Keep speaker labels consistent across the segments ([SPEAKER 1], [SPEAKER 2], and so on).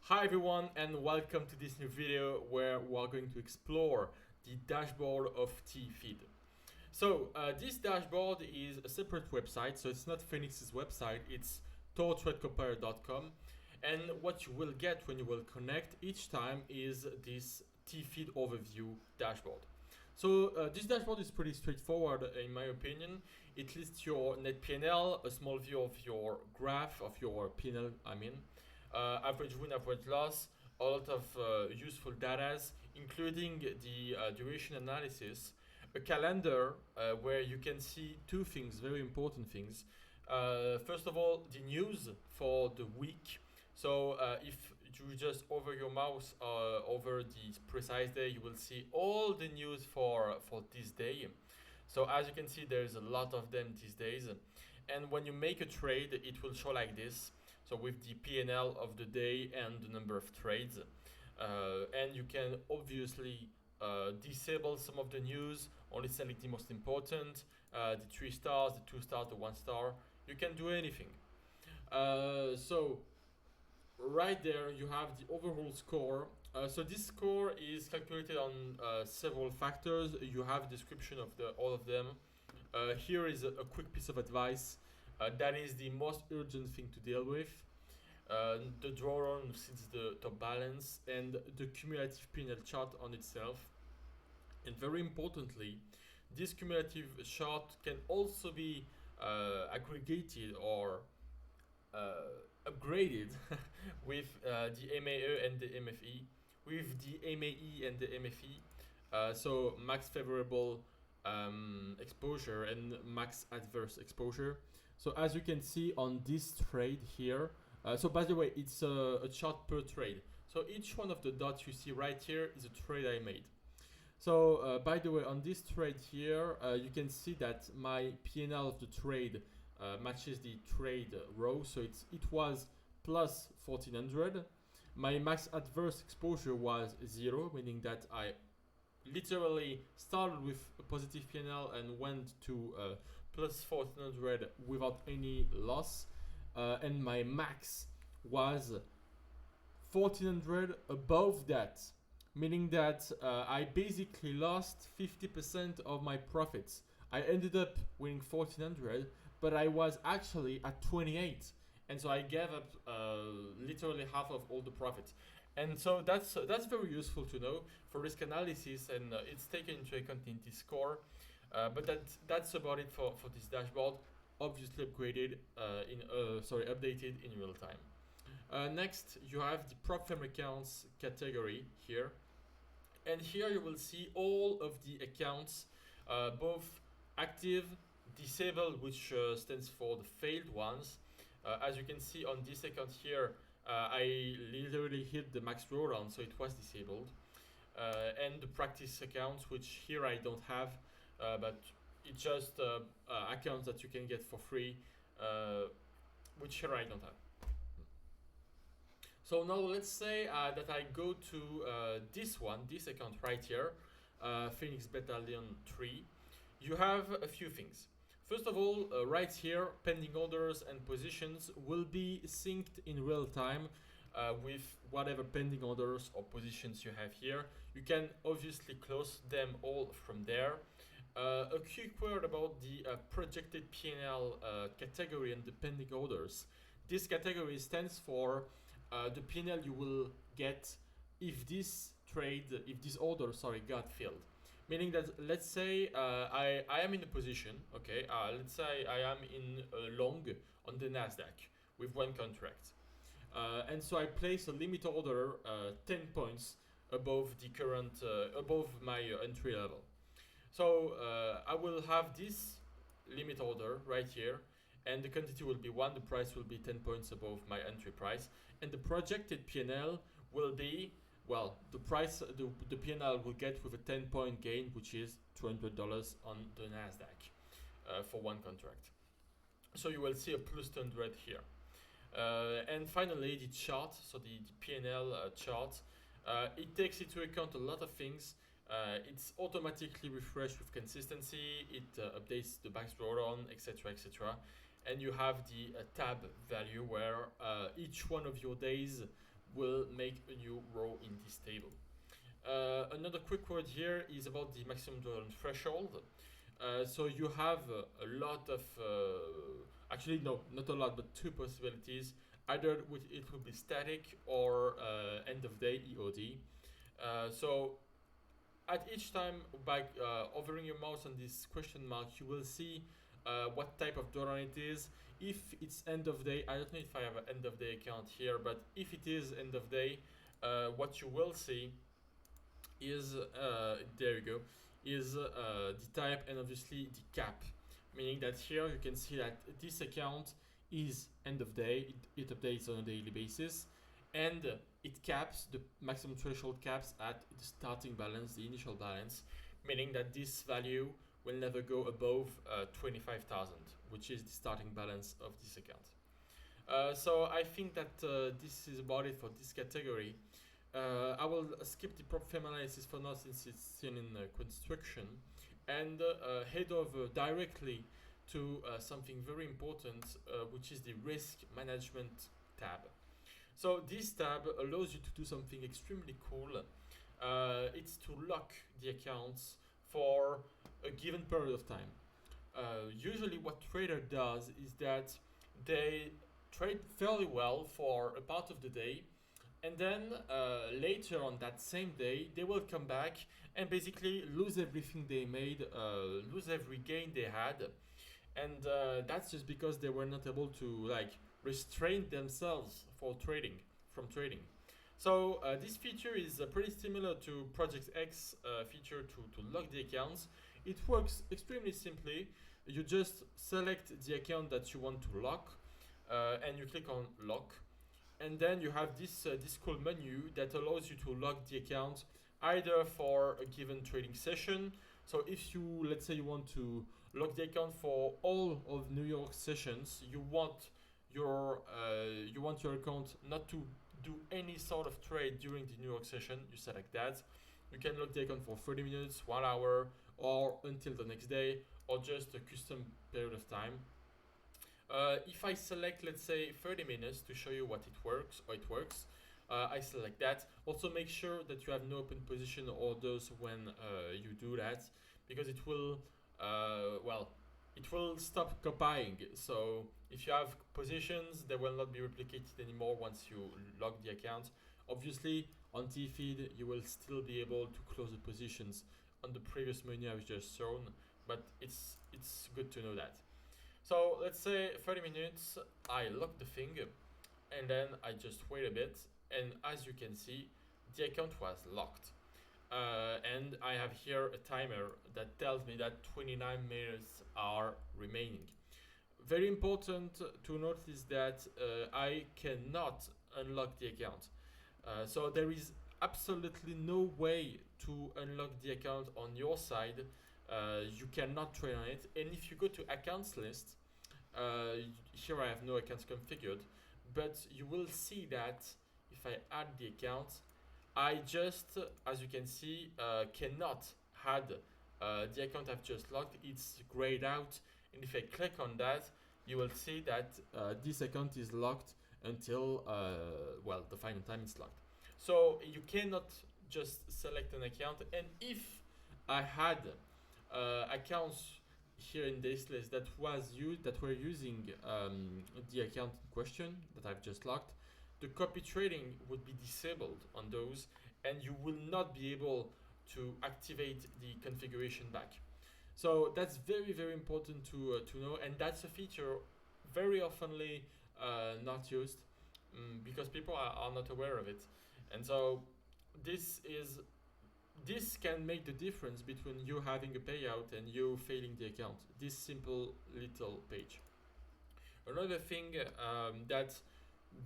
[SPEAKER 1] Hi everyone and welcome to this new video where we are going to explore the dashboard of TFeed. So this dashboard is a separate website, so it's not Phoenix's website, it's TotalTradeCompare.com, and what you will get when you will connect each time is this TFeed overview dashboard. So this dashboard is pretty straightforward in my opinion. It lists your net P&L, a small view of your graph of your P&L, average win, average loss, a lot of useful data, including the duration analysis, a calendar where you can see two things, very important things. First of all, the news for the week. So if you just hover your mouse over the precise day, you will see all the news for this day. So as you can see, there's a lot of them these days. And when you make a trade, it will show like this. So with the P&L of the day and the number of trades. And you can obviously disable some of the news, only select the most important, the 3 stars, the 2 stars, the 1 star. You can do anything. So right there you have the overall score. So this score is calculated on several factors. You have a description of all of them. Here is a quick piece of advice. That is the most urgent thing to deal with. The drawdown since the top balance and the cumulative P&L chart on itself. And very importantly, this cumulative chart can also be aggregated or upgraded with the MAE and the MFE. With the MAE and the MFE, so max favorable exposure and max adverse exposure. So as you can see on this trade here, so by the way, it's a chart per trade. So each one of the dots you see right here is a trade I made. So by the way, on this trade here, you can see that my P&L of the trade matches the trade row. So it was plus 1400. My max adverse exposure was 0, meaning that I literally started with a positive P&L and went to plus 1400 without any loss. And my max was 1400 above that, meaning that I basically lost 50% of my profits. I ended up winning 1400, but I was actually at 28, and so I gave up literally half of all the profits. And so that's very useful to know for risk analysis, and it's taken into account in this score. But that's about it for this dashboard. Obviously upgraded updated in real time. Next, you have the prop firm accounts category here, and here you will see all of the accounts, both active, disabled, which stands for the failed ones. As you can see on this account here, I literally hit the max drawdown, so it was disabled. And the practice accounts, which here I don't have, but it's just accounts that you can get for free, which here I don't have. So now let's say that I go to this account right here, Phoenix Battalion 3. You have a few things. First of all, right here, pending orders and positions will be synced in real time with whatever pending orders or positions you have here. You can obviously close them all from there. A quick word about the projected P&L category and the pending orders. This category stands for the P&L you will get if this order got filled. Meaning that, let's say I am in a position, okay, let's say I am in a long on the Nasdaq with one contract. And so I place a limit order 10 points above the current, above my entry level. So I will have this limit order right here, and the quantity will be 1, the price will be 10 points above my entry price, and the projected P&L will be, well, the price, the P&L will get with a 10-point gain, which is $200 on the Nasdaq for one contract. So you will see a plus 200 here. And finally, the chart, so the P&L chart, it takes into account a lot of things. It's automatically refreshed with consistency, it updates the max drawdown, etc., etc. And you have the tab value where each one of your days will make a new row in this table. Another quick word here is about the maximum tolerance threshold. So you have a lot of, actually no, not a lot, but two possibilities. Either it will be static or end of day EOD. So at each time by hovering your mouse on this question mark, you will see what type of dollar it is. If it's end of day, I don't know if I have an end of day account here, but if it is end of day, what you will see is there you go, is the type and obviously the cap, meaning that here you can see that this account is end of day, it updates on a daily basis, and it caps, the maximum threshold caps at the starting balance, the initial balance, meaning that this value will never go above 25,000, which is the starting balance of this account. So I think that this is about it for this category. I will skip the prop firm analysis for now since it's still in construction, and head over directly to something very important, which is the risk management tab. So this tab allows you to do something extremely cool. It's to lock the accounts for a given period of time. Usually what trader does is that they trade fairly well for a part of the day, and then later on that same day they will come back and basically lose everything they made, lose every gain they had, and that's just because they were not able to like restrain themselves from trading. So this feature is pretty similar to Project X feature to lock the accounts. It works extremely simply. You just select the account that you want to lock, and you click on lock, and then you have this cool menu that allows you to lock the account either for a given trading session. So if you, let's say you want to lock the account for all of New York sessions, you want your account not to do any sort of trade during the New York session, you select that. You can lock the account for 30 minutes, 1 hour, or until the next day, or just a custom period of time. If I select, let's say, 30 minutes to show you what it works, I select that. Also make sure that you have no open position orders when you do that, because it will, it will stop copying. So if you have positions, they will not be replicated anymore once you lock the account. Obviously, on TFeed, you will still be able to close the positions on the previous menu I've just shown, but it's good to know that. So let's say 30 minutes, I lock the thing, and then I just wait a bit, and as you can see, the account was locked. And I have here a timer that tells me that 29 minutes are remaining. Very important to notice that I cannot unlock the account. So there is absolutely no way to unlock the account on your side. You cannot trade on it. And if you go to accounts list, here I have no accounts configured, but you will see that if I add the account, I just, as you can see, cannot add the account I've just locked. It's grayed out, and if I click on that, you will see that this account is locked until the final time it's locked. So you cannot just select an account, and if I had accounts here in this list that were using the account in question that I've just locked, the copy trading would be disabled on those, and you will not be able to activate the configuration back. So that's very, very important to know, and that's a feature very oftenly not used because people are not aware of it. And so this can make the difference between you having a payout and you failing the account. This simple little page. Another thing that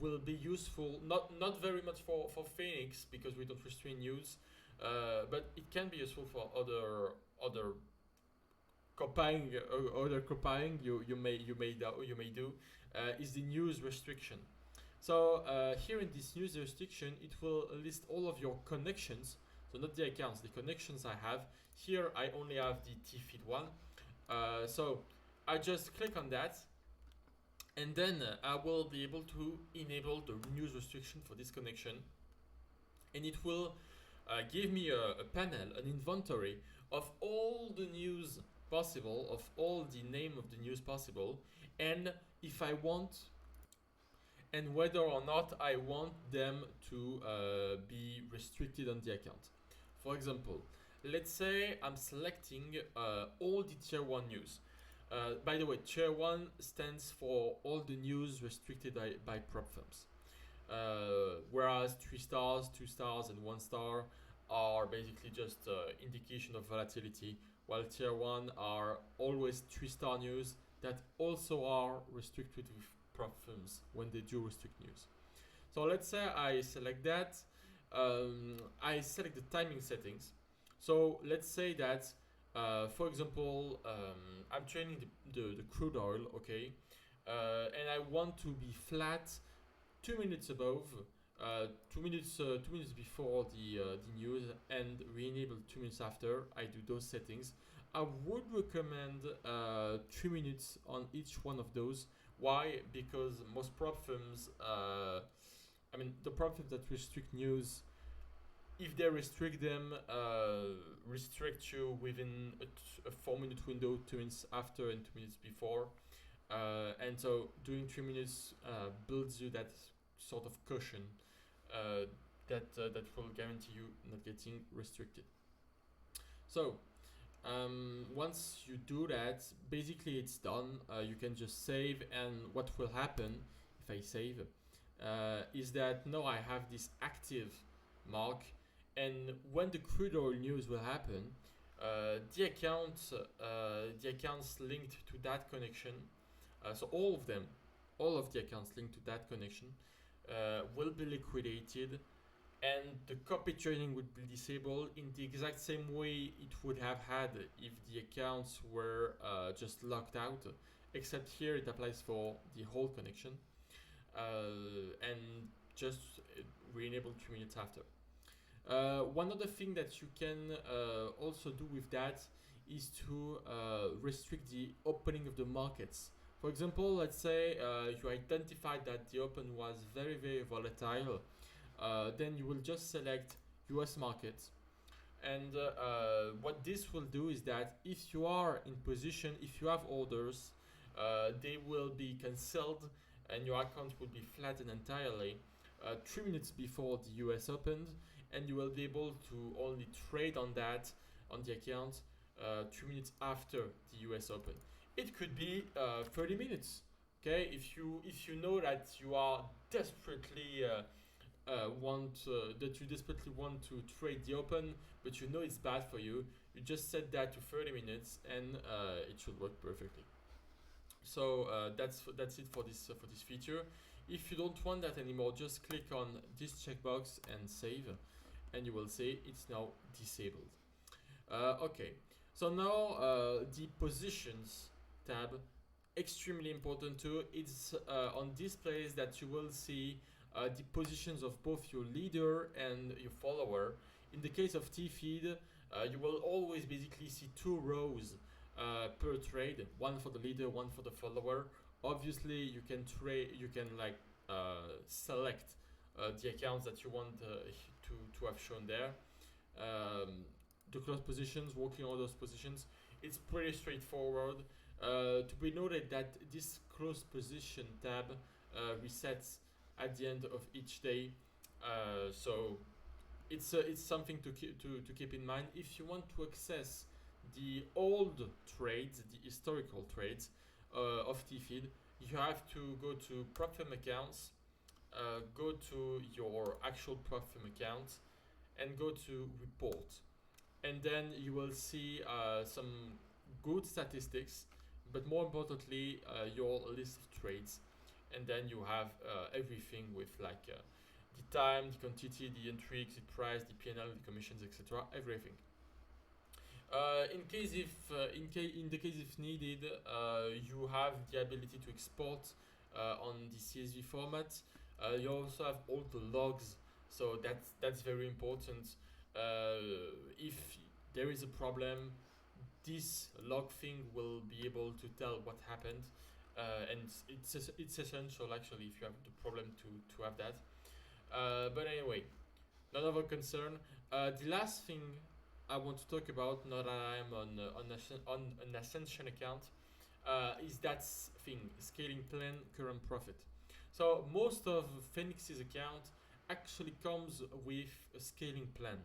[SPEAKER 1] will be useful, not very much for Phoenix because we don't restrain news, but it can be useful for other copying you may do is the news restriction. So here in this news restriction, it will list all of your connections. So not the accounts, the connections I have. Here I only have the TFeed one. So I just click on that, And then I will be able to enable the news restriction for this connection, and it will give me a panel, an inventory of all the news possible, of all the name of the news possible, and if I want, and whether or not I want them to be restricted on the account. For example, let's say I'm selecting all the tier 1 news. By the way, tier 1 stands for all the news restricted by prop firms. Whereas 3 stars, 2 stars, and 1 star are basically just indication of volatility, while tier 1 are always 3-star news that also are restricted with prop firms when they do restrict news. So let's say I select that. I select the timing settings. So let's say that, for example, I'm trading the crude oil, okay, and I want to be flat 2 minutes above, 2 minutes before the news, and re-enable 2 minutes after. I do those settings. I would recommend 3 minutes on each one of those. Why? Because most prop firms, the prop firms that restrict news, if they restrict them, restrict you within a 4-minute window, 2 minutes after and 2 minutes before. And so doing 3 minutes builds you that sort of cushion that will guarantee you not getting restricted. So once you do that, basically it's done. You can just save, and what will happen if I save is that now I have this active mark, and when the crude oil news will happen, the accounts linked to that connection, so all of them, all of the accounts linked to that connection will be liquidated, and the copy trading would be disabled in the exact same way it would have had if the accounts were just locked out, except here it applies for the whole connection, and just re-enable 3 minutes after. One other thing that you can also do with that is to restrict the opening of the markets. For example, let's say you identified that the open was very, very volatile. Then you will just select US markets. And what this will do is that if you are in position, if you have orders, they will be cancelled and your account will be flattened entirely 3 minutes before the US opened, and you will be able to only trade on that, on the account, 3 minutes after the US open. It could be 30 minutes. Okay, if you know that you are desperately desperately want to trade the open, but you know it's bad for you, you just set that to 30 minutes, and it should work perfectly. So that's it for this feature. If you don't want that anymore, just click on this checkbox and save, and you will see it's now disabled. Okay, so now the positions tab, extremely important too. It's on displays that you will see the positions of both your leader and your follower. In the case of TFeed, you will always basically see 2 rows per trade, one for the leader, one for the follower. Obviously, you can select the accounts that you want to have shown there. The close positions, working on those positions, it's pretty straightforward. To be noted that this close position tab resets at the end of each day, so it's something to keep in mind. If you want to access the old trades, the historical trades of TFeed, you have to go to prop firm accounts, go to your actual prop firm account, and go to report, and then you will see some good statistics, but more importantly your list of trades, and then you have everything with the time, the quantity, the entry, exit price, the P&L, the commissions, etc. Everything. In the case if needed, you have the ability to export on the CSV format. You also have all the logs, so that's very important. If there is a problem, this log thing will be able to tell what happened, and it's essential actually if you have the problem to have that. But anyway, not of a concern. The last thing I want to talk about, now that I am on an Ascension account, is that thing, scaling plan, current profit. So most of Phoenix's account actually comes with a scaling plan,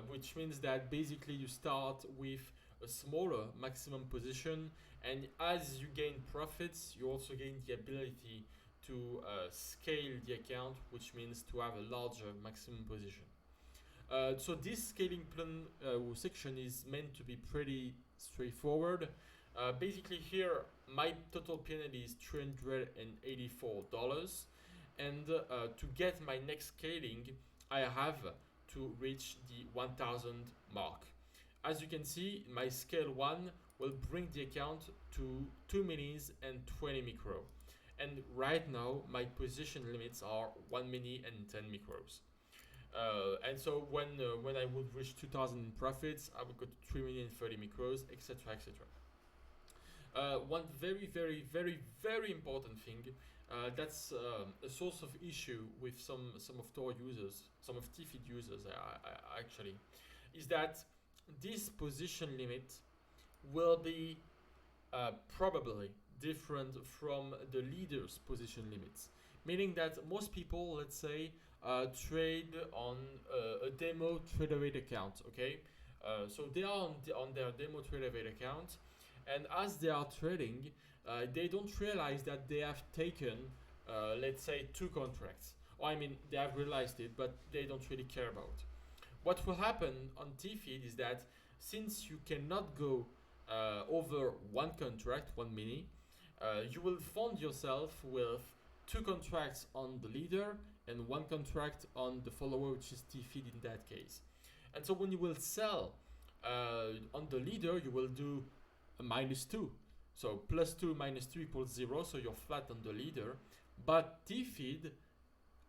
[SPEAKER 1] which means that basically you start with a smaller maximum position, and as you gain profits, you also gain the ability to scale the account, which means to have a larger maximum position. So this scaling plan section is meant to be pretty straightforward. Basically here, my total PNL is $384, and to get my next scaling, I have to reach the 1000 mark. As you can see, my scale 1 will bring the account to 2 minis and 20 micro. And right now, my position limits are 1 mini and 10 micros. And so when I would reach 2000 in profits, I would go to 3 million 30 micros, etc. etc. One very, very, very, very important thing that's a source of issue with some of Tor users, some of TFeed users actually, is that this position limit will be probably different from the leader's position limits. Meaning that most people, let's say, trade on a demo TraderVate account, okay? So they are on their demo TraderVate account, and as they are trading, they don't realize that they have taken, let's say, 2 contracts. Or I mean, they have realized it, but they don't really care about. What will happen on TFeed is that since you cannot go over 1 contract, 1 mini, you will find yourself with 2 contracts on the leader and 1 contract on the follower, which is TFeed in that case. And so when you will sell on the leader, you will do a -2. So +2 -2 equals 0, so you're flat on the leader. But TFeed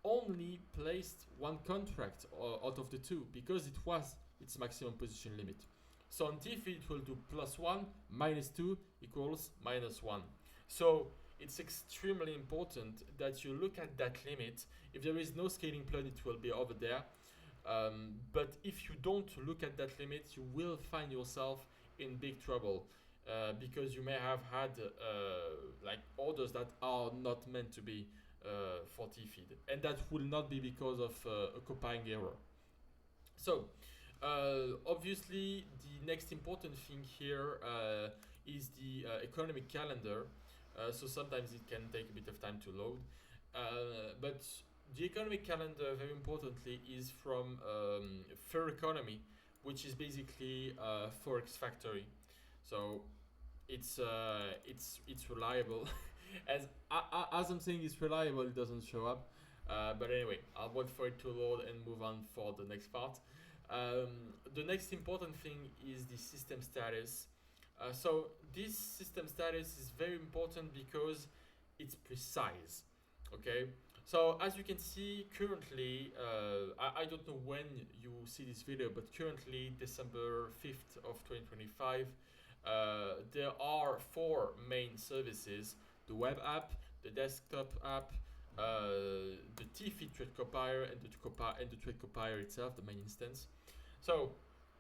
[SPEAKER 1] only placed 1 contract out of the 2 because it was its maximum position limit. So on TFeed it will do +1 -2 equals -1. So it's extremely important that you look at that limit. If there is no scaling plan, it will be over there. But if you don't look at that limit, you will find yourself in big trouble because you may have had like orders that are not meant to be for TFeed, and that will not be because of a copying error. So obviously the next important thing here is the economic calendar. So sometimes it can take a bit of time to load, but the economic calendar, very importantly, is from Fair Economy, which is basically Forex Factory. So it's reliable. As I'm saying, it's reliable. It doesn't show up. But anyway, I'll wait for it to load and move on for the next part. The next important thing is the system status. So this system status is very important because it's precise. Okay. So as you can see, currently, I don't know when you see this video, but currently December 5th of 2025, there are 4 main services: the web app, the desktop app, the TFeed Trade Compiler, and the Trade Compiler itself, the main instance. So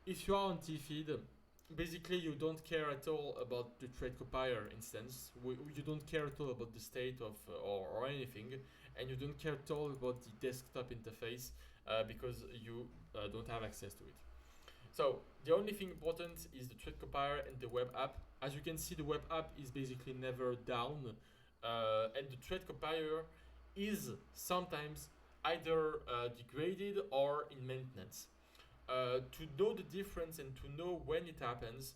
[SPEAKER 1] if you are on TFeed, basically you don't care at all about the Trade Compiler instance. You don't care at all about the state of or anything, and you don't care at all about the desktop interface because you don't have access to it. So the only thing important is the Trade Compiler and the web app. As you can see, the web app is basically never down, and the Trade Compiler is sometimes either degraded or in maintenance. To know the difference and to know when it happens,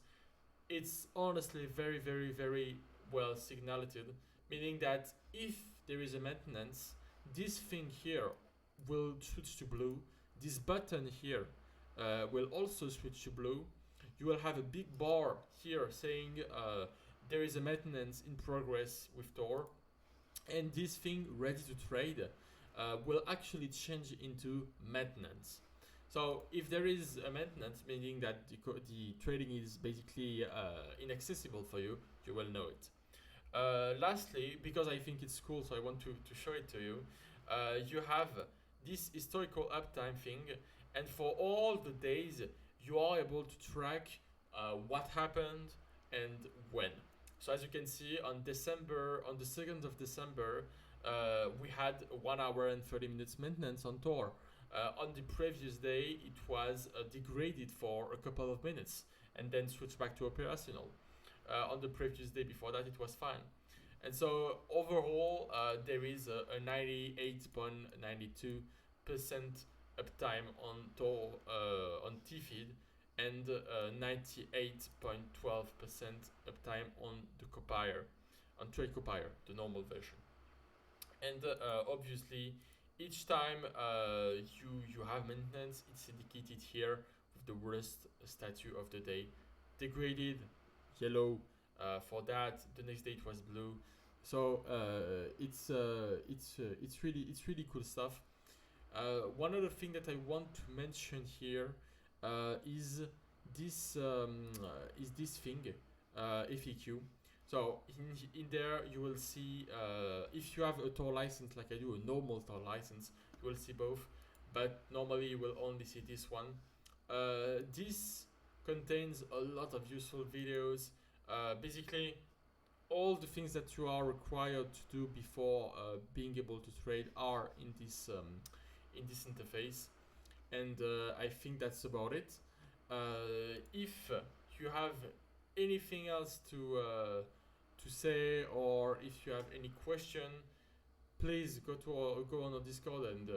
[SPEAKER 1] it's honestly very, very, very well signalated, meaning that if there is a maintenance, this thing here will switch to blue. This button here will also switch to blue. You will have a big bar here saying there is a maintenance in progress with Tor, and this thing ready to trade will actually change into maintenance. So if there is a maintenance, meaning that the trading is basically inaccessible for you, you will know it. Lastly, because I think it's cool, so I want to show it to you, you have this historical uptime thing, and for all the days, you are able to track what happened and when. So as you can see, on the 2nd of December, we had 1 hour and 30 minutes maintenance on Tor. On the previous day, it was degraded for a couple of minutes and then switched back to operational. On the previous day before that, it was fine. And so overall, there is a 98.92% uptime on Tor on TFeed and 98.12% uptime on the Copilot, on Trade Copilot, the normal version. And obviously, each time you have maintenance, it's indicated here with the worst statue of the day, degraded, yellow. For that, the next day it was blue. So it's really cool stuff. One other thing that I want to mention here is this thing, FAQ. So in there you will see if you have a Tor license like I do, a normal Tor license, you will see both, but normally you will only see this one. This contains a lot of useful videos. Basically, all the things that you are required to do before being able to trade are in this interface, and I think that's about it. If you have anything else to say, or if you have any question, please go on our Discord and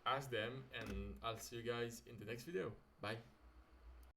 [SPEAKER 1] ask them, and I'll see you guys in the next video. Bye.